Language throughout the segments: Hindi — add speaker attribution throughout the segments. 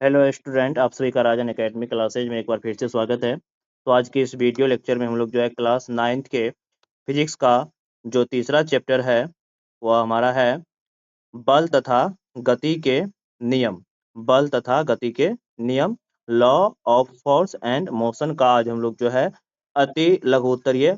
Speaker 1: हेलो स्टूडेंट, आप सभी का राजन एकेडमी क्लासेज में एक बार फिर से स्वागत है। तो आज के इस वीडियो लेक्चर में हम लोग जो है क्लास 9th के फिजिक्स का जो तीसरा चैप्टर है वह हमारा है बल तथा गति के नियम। बल तथा गति के नियम, law of force and motion का आज हम लोग जो है अति लघु उत्तरीय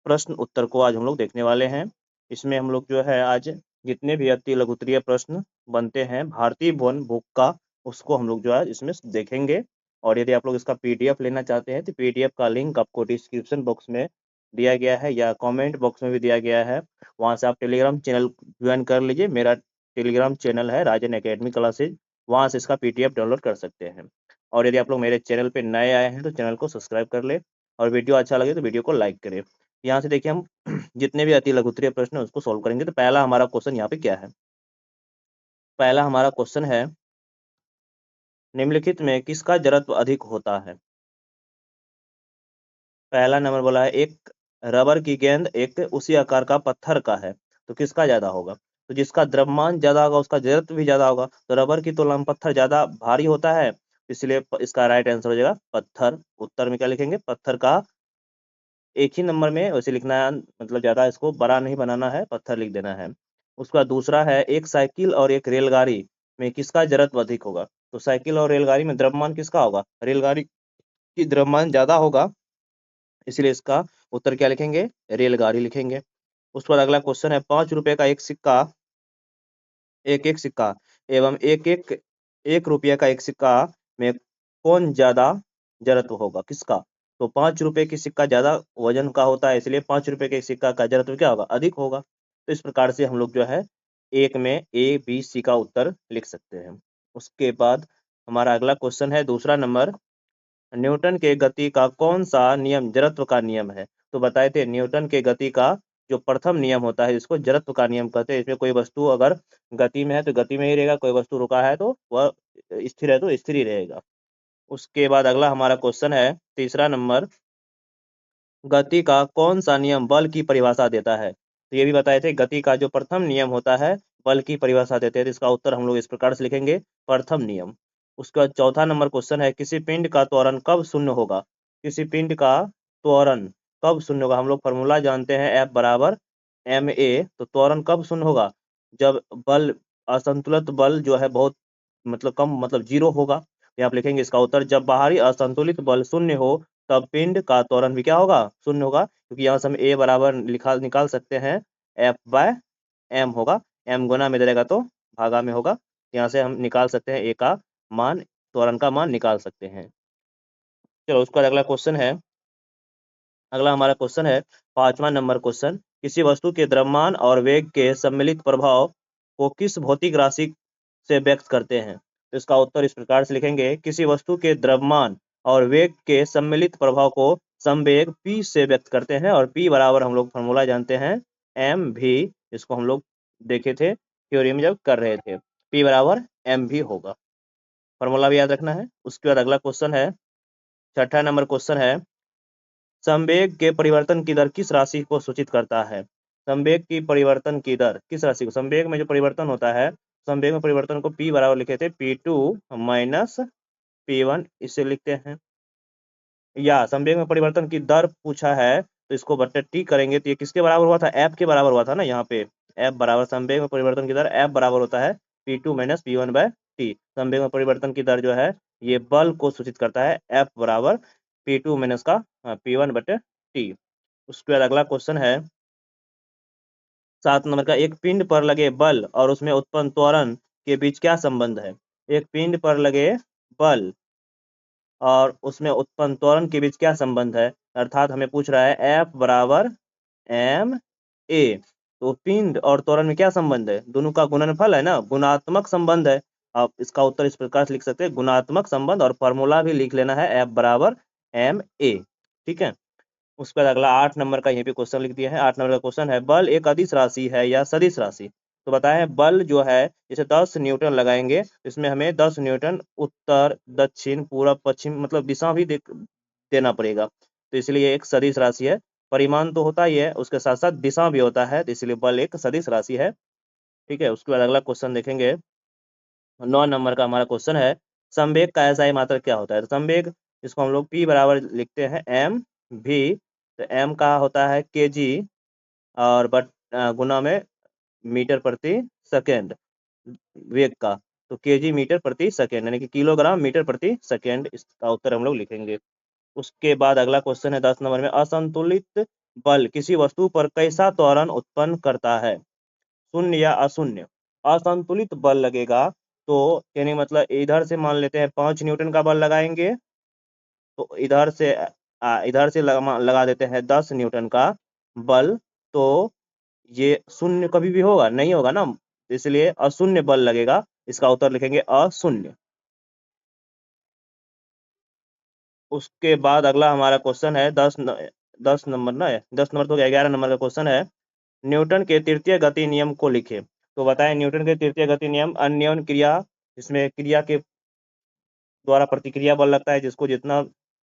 Speaker 1: प्रश्न उत्तर को आज हम लोग देखने वाले हैं। इसमें हम लोग जो है आज जितने भी अति लघु उत्तरीय प्रश्न बनते हैं भारतीय भवन बुक का, उसको हम लोग जो है इसमें देखेंगे। और यदि आप लोग इसका पीडीएफ लेना चाहते हैं तो पीडीएफ का लिंक आपको डिस्क्रिप्शन बॉक्स में दिया गया है या कमेंट बॉक्स में भी दिया गया है। वहां से आप टेलीग्राम चैनल ज्वाइन कर लीजिए। मेरा टेलीग्राम चैनल है राजन एकेडमी क्लासेज, वहां से इसका पीडीएफ डाउनलोड कर सकते हैं। और यदि आप लोग मेरे चैनल पर नए आए हैं तो चैनल को सब्सक्राइब कर ले और वीडियो अच्छा लगे तो वीडियो को लाइक करें। यहाँ से देखिए हम जितने भी अति लघु उत्तरीय प्रश्न है उसको सोल्व करेंगे। तो पहला हमारा क्वेश्चन यहाँ पे क्या है? पहला हमारा क्वेश्चन है, निम्नलिखित में किसका जड़त्व अधिक होता है? पहला नंबर बोला है एक रबर की गेंद एक उसी आकार का पत्थर का है, तो किसका ज्यादा होगा? तो जिसका द्रव्यमान ज्यादा होगा उसका जड़त्व भी ज्यादा होगा। तो रबर की तुलना में पत्थर ज्यादा भारी होता है, इसलिए इसका राइट आंसर हो जाएगा पत्थर। उत्तर में क्या लिखेंगे? पत्थर का। एक ही नंबर में वैसे लिखना है, मतलब ज्यादा इसको बड़ा नहीं बनाना है, पत्थर लिख देना है। उसका दूसरा है, एक साइकिल और एक रेलगाड़ी में किसका जड़त्व अधिक होगा? तो साइकिल और रेलगाड़ी में द्रव्यमान किसका होगा? रेलगाड़ी की द्रव्यमान ज्यादा होगा, इसलिए इसका उत्तर क्या लिखेंगे? रेलगाड़ी लिखेंगे। उसके बाद अगला क्वेश्चन है, 5 रुपए का एक सिक्का, एक एक सिक्का एवं एक एक एक रुपये का एक सिक्का में कौन ज्यादा जड़त्व होगा? किसका? तो 5 रुपए की सिक्का ज्यादा वजन का होता है, इसलिए 5 रुपए के सिक्का का जड़त्व क्या होगा? अधिक होगा। तो इस प्रकार से हम लोग जो है एक में ए बी सी का उत्तर लिख सकते हैं। उसके बाद हमारा अगला क्वेश्चन है दूसरा नंबर, न्यूटन के गति का कौन सा नियम जड़त्व का नियम है? तो बताए थे न्यूटन के गति का जो प्रथम नियम होता है इसको जड़त्व का नियम कहते हैं। इसमें कोई वस्तु अगर गति में है तो गति में ही रहेगा, कोई वस्तु रुका है तो वह स्थिर है तो स्थिर ही रहेगा। उसके बाद अगला हमारा क्वेश्चन है तीसरा नंबर, गति का कौन सा नियम बल की परिभाषा देता है? तो ये भी बताए थे गति का जो प्रथम नियम होता है बल की परिभाषा देते हैं। तो इसका उत्तर हम लोग इस प्रकार से लिखेंगे, प्रथम नियम। उसके बाद चौथा नंबर क्वेश्चन है, किसी पिंड का त्वरण कब शून्य होगा? किसी पिंड का त्वरण कब शून्य होगा? हम लोग फॉर्मूला जानते हैं F बराबर ma। तो त्वरण कब शून्य होगा? जब बल असंतुलित बल जो है बहुत मतलब कम, मतलब जीरो होगा। यहाँ आप लिखेंगे इसका उत्तर, जब बाहरी असंतुलित बल शून्य हो तब पिंड का त्वरण भी क्या होगा? शून्य होगा। क्योंकि यहाँ से हम ए बराबर निकाल सकते हैं, F/m होगा। m गुना में दे देगा तो भागा में होगा। यहाँ से हम निकाल सकते हैं ए का मान, त्वरण का मान निकाल सकते हैं। चलो उसके बाद अगला क्वेश्चन है, अगला हमारा क्वेश्चन है पांचवा नंबर क्वेश्चन, किसी वस्तु के द्रव्यमान और वेग के सम्मिलित प्रभाव को किस भौतिक राशि से व्यक्त करते हैं? तो इसका उत्तर इस प्रकार से लिखेंगे, किसी वस्तु के द्रव्यमान और वेग के सम्मिलित प्रभाव को संवेग p से व्यक्त करते हैं। और p बराबर हम लोग फॉर्मूला जानते हैं mv, इसको हम लोग देखे थे थ्योरी में जब कर रहे थे, p बराबर mv होगा। फॉर्मूला भी याद रखना है। उसके बाद अगला क्वेश्चन है, छठा नंबर क्वेश्चन है, संवेग के परिवर्तन की दर किस राशि को सूचित करता है? संवेग की परिवर्तन की दर किस राशि को? संवेग में जो परिवर्तन होता है, संवेग में परिवर्तन को p बराबर लिखे थे p2 माइनस p1, इसे लिखते हैं। या संवेग में परिवर्तन की दर पूछा है तो इसको बट्टे टी करेंगे तो ये किसके बराबर हुआ था? एफ के बराबर हुआ था ना। यहाँ पे एफ बराबर संवेग में परिवर्तन की दर एफ बराबर होता है p2 माइनस p1/t। संवेग में परिवर्तन की दर जो है ये बल को सूचित करता है, एफ बराबर p2 माइनस का p1/t। उसके बाद अगला क्वेश्चन है 7 नंबर का, एक पिंड पर लगे बल और उसमें उत्पन्न त्वरण के बीच क्या संबंध है? एक पिंड पर लगे बल और उसमें उत्पन्न त्वरण के बीच क्या संबंध है? अर्थात हमें पूछ रहा है F बराबर ma। तो पिंड और त्वरण में क्या संबंध है? दोनों का गुणनफल है ना, गुणात्मक संबंध है। आप इसका उत्तर इस प्रकार से लिख सकते हैं, गुणात्मक संबंध, और फॉर्मूला भी लिख लेना है F बराबर ma। ठीक है। उसके बाद अगला 8 नंबर का यहीं पे क्वेश्चन लिख दिया है। 8 नंबर का क्वेश्चन है, बल एक अदिश राशि है या सदिश राशि? तो बताया है बल जो है जैसे 10 न्यूटन लगाएंगे, इसमें हमें 10 न्यूटन उत्तर दक्षिण पूरब पश्चिम मतलब दिशा भी देना पड़ेगा। तो इसलिए एक सदिश राशि है। परिमाण तो होता ही है, उसके साथ साथ दिशा भी होता है, तो इसलिए बल एक सदिश राशि है। ठीक है। उसके बाद अगला क्वेश्चन देखेंगे, 9 नंबर का हमारा क्वेश्चन है, संवेग का एसआई मात्रक क्या होता है? तो संवेग, इसको हम लोग P बराबर लिखते हैं एम भी। तो एम का होता है केजी और गुना में मीटर प्रति सेकेंड वेग का। तो केजी मीटर प्रति सेकेंड यानी कि किलोग्राम मीटर प्रति सेकेंड, इसका उत्तर हम लोग लिखेंगे। उसके बाद अगला क्वेश्चन है 10 नंबर में, असंतुलित बल किसी वस्तु पर कैसा त्वरण उत्पन्न करता है? शून्य या अशून्य? असंतुलित बल लगेगा तो यानी मतलब इधर से मान लेते हैं 5 न्यूटन का बल लगाएंगे, तो इधर से लगा देते हैं 10 न्यूटन का बल, तो ये शून्य कभी भी होगा नहीं होगा ना, इसलिए अशून्य बल लगेगा, इसका उत्तर लिखेंगे अशून्य। उसके बाद अगला हमारा क्वेश्चन है 10 नंबर ना, 10 नंबर तो 11 नंबर का क्वेश्चन है, न्यूटन के तृतीय गति नियम को लिखे। तो बताएं न्यूटन के तृतीय गति नियम, अन्योन्य क्रिया, इसमें क्रिया के द्वारा प्रतिक्रिया बल लगता है, जिसको जितना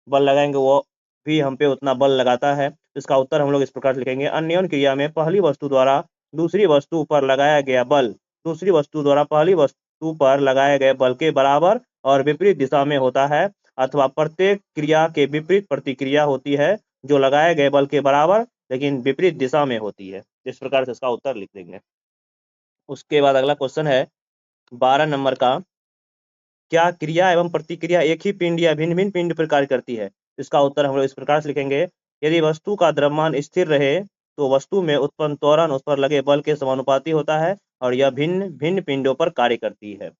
Speaker 1: बल लगाएंगे वो भी हम पे उतना बल लगाता है। इसका उत्तर हम लोग इस प्रकार से लिखेंगे, अन्योन्य क्रिया में पहली वस्तु द्वारा दूसरी वस्तु पर लगाया गया बल दूसरी वस्तु द्वारा पहली वस्तु पर लगाए गए बल के बराबर और विपरीत दिशा में होता है, अथवा प्रत्येक क्रिया के विपरीत प्रतिक्रिया होती है जो लगाए गए बल के बराबर लेकिन विपरीत दिशा में होती है। इस प्रकार से इसका उत्तर लिख देंगे। उसके बाद अगला क्वेश्चन है 12 नंबर का, क्या क्रिया एवं प्रतिक्रिया एक ही पिंड या भिन्न भिन्न पिंड पर कार्य करती है? इसका उत्तर हम लोग इस प्रकार से लिखेंगे, यदि वस्तु का द्रव्यमान स्थिर रहे तो वस्तु में उत्पन्न त्वरण उस पर लगे बल के समानुपाती होता है और यह भिन्न भिन्न पिंडों पर कार्य करती है।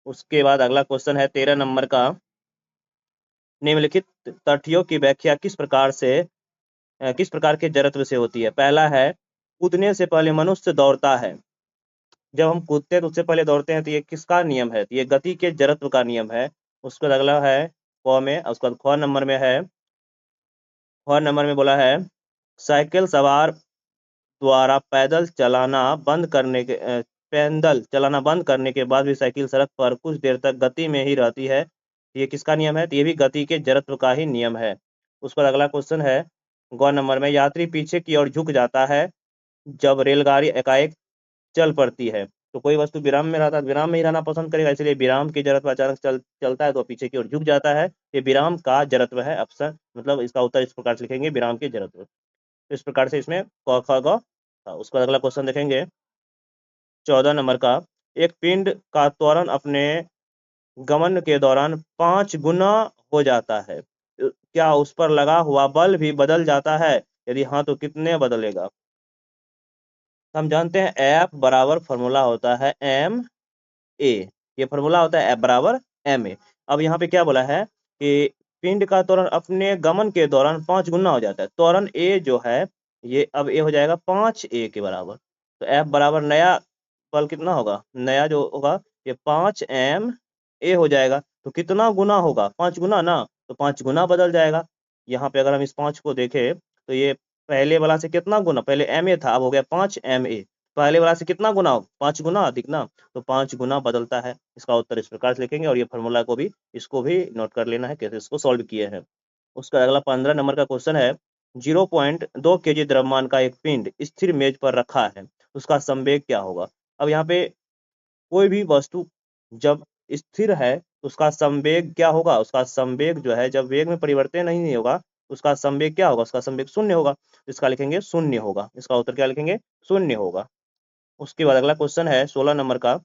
Speaker 1: उसके बाद अगला क्वेश्चन है 13 नंबर का, निम्नलिखित तथ्यों की व्याख्या किस प्रकार के जड़त्व से होती है? पहला है, कूदने से पहले मनुष्य दौड़ता है। जब हम कूदते हैं तो उससे पहले दौड़ते हैं, तो ये किसका नियम है? तो ये गति के जड़त्व का नियम है। उसके बाद अगला है क में, उसके बाद ख नंबर में बोला है, साइकिल सवार द्वारा पैदल चलाना बंद करने के बाद भी साइकिल सड़क पर कुछ देर तक गति में ही रहती है। ये किसका नियम है? तो ये भी गति के जड़त्व का ही नियम है। उस पर अगला क्वेश्चन है ग नंबर में, यात्री पीछे की ओर झुक जाता है जब रेलगाड़ी एकाएक चल पड़ती है। तो कोई वस्तु विराम में रहता है, विराम में ही रहना पसंद करेगा, इसलिए विराम की जरूरत अचानक चलता है तो पीछे की ओर झुक जाता है। ये विराम का जड़त्व है, ऑप्शन मतलब इसका उत्तर इस प्रकार से लिखेंगे, विराम के जड़त्व। तो इस प्रकार से इसमें क ख ग था। उसका अगला क्वेश्चन देखेंगे 14 नंबर का, एक पिंड का त्वरण अपने गमन के दौरान 5 गुना हो जाता है, क्या उस पर लगा हुआ बल भी बदल जाता है? यदि हाँ तो कितने बदलेगा? हम जानते हैं एफ बराबर फॉर्मूला होता है एम ए, ये फॉर्मूला होता है एफ बराबर एम ए। अब यहाँ पे क्या बोला है कि पिंड का त्वरण अपने गमन के दौरान 5 गुना हो जाता है। त्वरण ए जो है ये अब ए हो जाएगा 5 ए के बराबर। तो एफ बराबर नया बल कितना होगा? नया जो होगा ये 5 ए हो जाएगा। तो कितना गुना होगा? 5 गुना ना, तो 5 गुना बदल जाएगा। यहाँ पे अगर हम इस 5 को देखें तो ये पहले वाला से कितना गुना, पहले एम ए था अब हो गया 5 MA, पहले वाला से कितना गुना? 5 गुना अधिक ना, तो 5 गुना बदलता है। इसका उत्तर इस प्रकार से लिखेंगे और ये फॉर्मूला को भी इसको भी नोट कर लेना है कैसे इसको सॉल्व किए हैं। उसका अगला 15 नंबर का क्वेश्चन है, 0.2 केजी द्रव्यमान का एक पिंड स्थिर मेज पर रखा है, उसका संवेग क्या होगा? अब यहाँ पे कोई भी वस्तु जब स्थिर है तो उसका संवेग क्या होगा? उसका संवेग जो है जब वेग में परिवर्तन नहीं होगा, उसका संवेग क्या होगा? उसका संवेग शून्य होगा। इसका लिखेंगे शून्य होगा, इसका उत्तर क्या लिखेंगे? शून्य होगा। उसके बाद अगला क्वेश्चन है 16 नंबर का,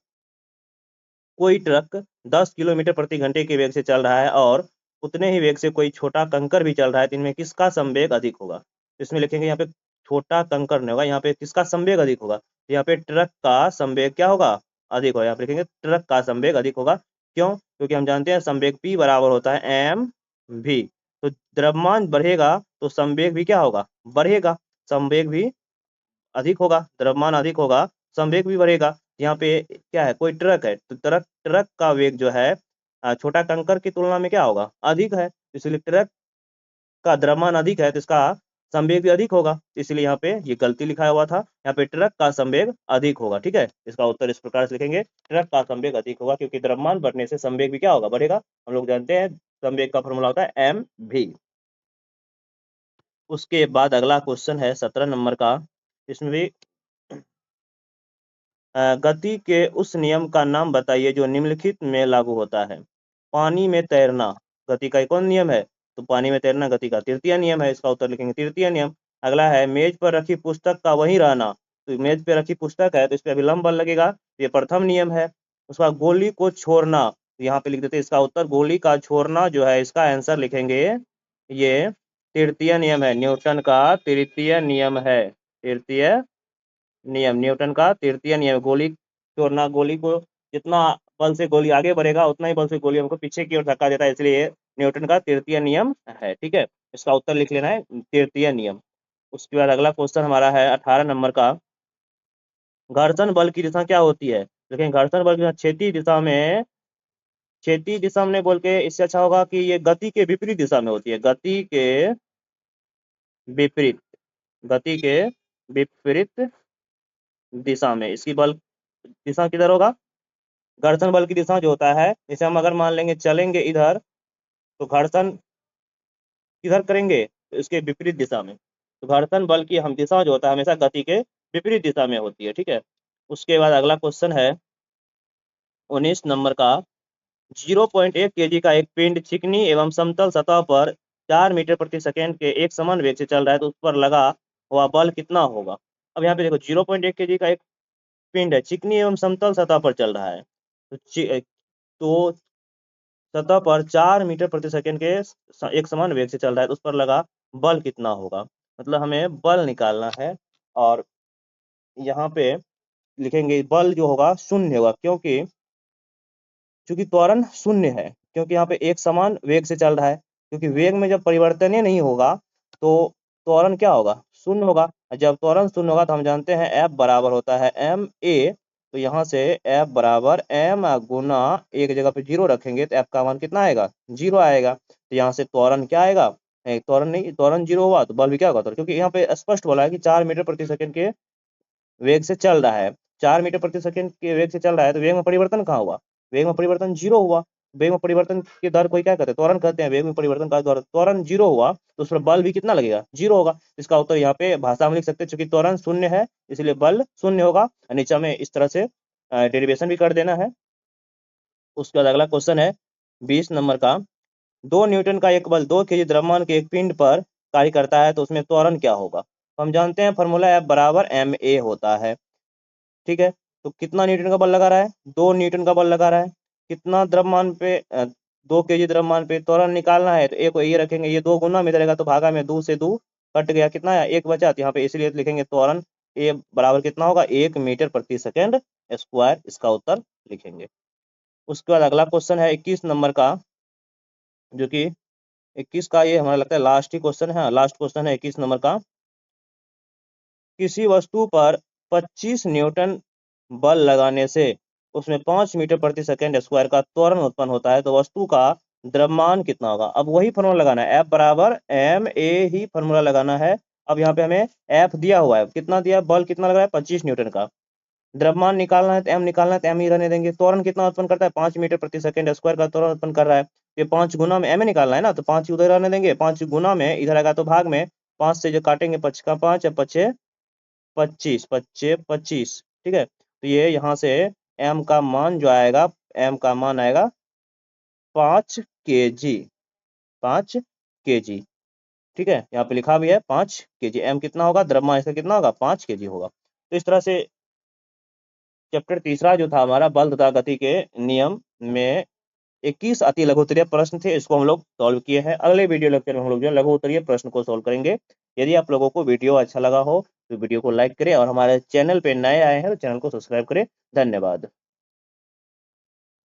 Speaker 1: कोई ट्रक 10 किलोमीटर प्रति घंटे के वेग से चल रहा है और उतने ही वेग से कोई छोटा कंकर भी चल रहा है, तो इनमें किसका संवेग अधिक होगा? इसमें लिखेंगे यहाँ पे छोटा कंकर नहीं होगा, यहाँ पे किसका संवेग अधिक होगा? यहाँ पे ट्रक का संवेग क्या होगा? अधिक होगा। यहाँ पे लिखेंगे ट्रक का संवेग अधिक होगा। क्यों? क्योंकि हम जानते हैं संवेग P बराबर होता है एम भी। तो द्रव्यमान बढ़ेगा तो संवेग भी क्या होगा? बढ़ेगा। संवेग भी अधिक होगा, द्रव्यमान अधिक होगा, संवेग भी बढ़ेगा। यहाँ पे क्या है? कोई ट्रक है, तो ट्रक का वेग जो है छोटा कंकर की तुलना में क्या होगा? अधिक है, इसलिए ट्रक का द्रव्यमान अधिक है तो इसका संवेग भी अधिक होगा। इसलिए यहाँ पे ये गलती लिखा हुआ था, यहाँ पे ट्रक का संवेग अधिक होगा। ठीक है, इसका उत्तर इस प्रकार से लिखेंगे, ट्रक का संवेग अधिक होगा, क्योंकि द्रव्यमान बढ़ने से संवेग भी क्या होगा? बढ़ेगा। हम लोग जानते हैं संवेग का फॉर्मूला होता है एम भी। उसके बाद अगला क्वेश्चन है 17 नंबर का, इसमें भी गति के उस नियम का नाम बताइए जो निम्नलिखित में लागू होता है। पानी में तैरना गति का कौन नियम है? तो पानी में तैरना गति का तृतीय नियम है, इसका उत्तर लिखेंगे तृतीय नियम। अगला है मेज पर रखी पुस्तक का वहीं रहना, तो मेज पर रखी पुस्तक है तो इस पर अभिलंब बल लगेगा, ये प्रथम नियम है। उसका गोली को छोड़ना, तो यहाँ पे लिख देते हैं इसका उत्तर गोली का छोड़ना जो है इसका आंसर लिखेंगे, ये तृतीय नियम है, न्यूटन का तृतीय नियम है, तृतीय नियम न्यूटन का तृतीय नियम। गोली छोड़ना, गोली को जितना बल से गोली आगे बढ़ेगा उतना ही बल से गोली हमको पीछे की ओर धक्का देता है, इसलिए न्यूटन का तृतीय नियम है। ठीक है, इसका उत्तर लिख लेना है तृतीय नियम। उसके बाद अगला क्वेश्चन हमारा है 18 नंबर का, घर्षण बल की दिशा क्या होती है? लेकिन घर्षण बल की दिशा क्षैतिज दिशा में, क्षैतिज दिशा में बोल के इससे अच्छा होगा कि ये गति के विपरीत दिशा में होती है, गति के विपरीत, गति के विपरीत दिशा में इसकी बल दिशा किधर होगा? घर्षण बल की दिशा जो होता है, जैसे हम अगर मान लेंगे चलेंगे इधर तो घर्षण किधर करेंगे? तो इसके विपरीत दिशा में। तो घर्षण बल की हम दिशा जो होता है हमेशा गति के विपरीत दिशा में होती है। ठीक है, उसके बाद अगला क्वेश्चन है 19 नंबर का, 0.1 kg का एक पिंड चिकनी एवं समतल सतह पर 4 मीटर प्रति सेकंड के एक समान वेग से चल रहा है, तो उस पर लगा हुआ बल कितना होगा? अब यहाँ पे देखो 0.1 kg का एक पिंड है, चिकनी एवं समतल सतह पर चल रहा है, तो सतह पर 4 मीटर प्रति सेकंड के एक समान वेग से चल रहा है, तो उस पर लगा बल कितना होगा? मतलब हमें बल निकालना है, और यहाँ पे लिखेंगे बल जो होगा शून्य होगा, क्योंकि चूंकि त्वरण शून्य है, क्योंकि यहाँ पे एक समान वेग से चल रहा है, क्योंकि वेग में जब परिवर्तन ही नहीं होगा तो त्वरण क्या होगा? शून्य होगा। जब त्वरण शून्य होगा तो हम जानते हैं F बराबर होता है एम ए, तो यहाँ से F बराबर m गुना एक जगह पे जीरो रखेंगे तो F का मान कितना आएगा? जीरो आएगा। तो यहाँ से त्वरण क्या आएगा? त्वरण नहीं, त्वरण जीरो हुआ तो बल भी क्या होगा? क्योंकि यहाँ पे स्पष्ट बोला है कि 4 मीटर प्रति सेकंड के वेग से चल रहा है, 4 मीटर प्रति सेकंड के वेग से चल रहा है, तो वेग में परिवर्तन कहाँ हुआ? वेग में परिवर्तन जीरो हुआ। वेग में परिवर्तन की दर कोई क्या कहते हैं? त्वरण कहते हैं। वेग में परिवर्तन का दर त्वरण जीरो हुआ तो उस पर बल भी कितना लगेगा? जीरो होगा। इसका उत्तर यहाँ पे भाषा में लिख सकते हैं, चूंकि त्वरण शून्य है इसलिए बल शून्य होगा। नीचे में इस तरह से डेरिवेशन भी कर देना है। उसके बाद अगला क्वेश्चन है 20 नंबर का, 2 न्यूटन का एक बल 2 kg द्रव्यमान के एक पिंड पर कार्य करता है, तो उसमें त्वरण क्या होगा? तो हम जानते हैं फॉर्मूला F बराबर ma होता है। ठीक है, तो कितना न्यूटन का बल लगा रहा है? 2 न्यूटन का बल लगा रहा है। कितना द्रव्यमान पे 2 kg द्रव्यमान पे त्वरण निकालना है, तो एक ये रखेंगे, ये 2 गुना में रहेगा तो भागा में 2 से 2 कट गया, कितना है? 1 बचा, तो यहाँ पे इसलिए लिखेंगे त्वरण ए बराबर कितना होगा? 1 मीटर प्रति सेकंड स्क्वायर, इसका उत्तर लिखेंगे। उसके बाद अगला क्वेश्चन है 21 नंबर का, जो कि 21 का ये हमारा लगता है लास्ट ही क्वेश्चन है। लास्ट क्वेश्चन है 21 नंबर का, किसी वस्तु पर 25 न्यूटन बल लगाने से उसमें 5 मीटर प्रति सेकंड स्क्वायर का त्वरण उत्पन्न होता है, तो वस्तु का द्रव्यमान कितना होगा? अब वही फॉर्मूला लगाना है, F बराबर एम ए ही फॉर्मूला लगाना है। अब यहाँ पे हमें F दिया हुआ है, कितना दिया? बल कितना लगा है? 25 न्यूटन का। द्रव्यमान निकालना है तो M निकालना है तो M ही रहने देंगे। त्वरण कितना उत्पन्न करता है? 5 मीटर प्रति सेकंड स्क्वायर का त्वरण उत्पन्न कर रहा है। ये 5 गुना में M निकालना है ना, तो 5 उधर रहने देंगे, 5 गुना में इधर आएगा तो भाग में 5 से जो काटेंगे 5 का 5 पचे 25 पच्चे 25। ठीक है, तो ये यहाँ से M का मान जो आएगा, M का मान आएगा 5 kg, 5 kg। ठीक है, यहाँ पे लिखा भी है 5 kg। M कितना होगा? द्रव्यमान इसका कितना होगा? 5 kg होगा। तो इस तरह से चैप्टर तीसरा जो था हमारा बल तथा गति के नियम में 21 अति लघु उत्तरीय प्रश्न थे, इसको हम लोग सॉल्व किए हैं। अगले वीडियो लेक्चर में हम लोग जो लघु उत्तरीय प्रश्न को सॉल्व करेंगे। यदि आप लोगों को वीडियो अच्छा लगा हो तो वीडियो को लाइक करें, और हमारे चैनल पे नए आए हैं तो चैनल को सब्सक्राइब करें। धन्यवाद।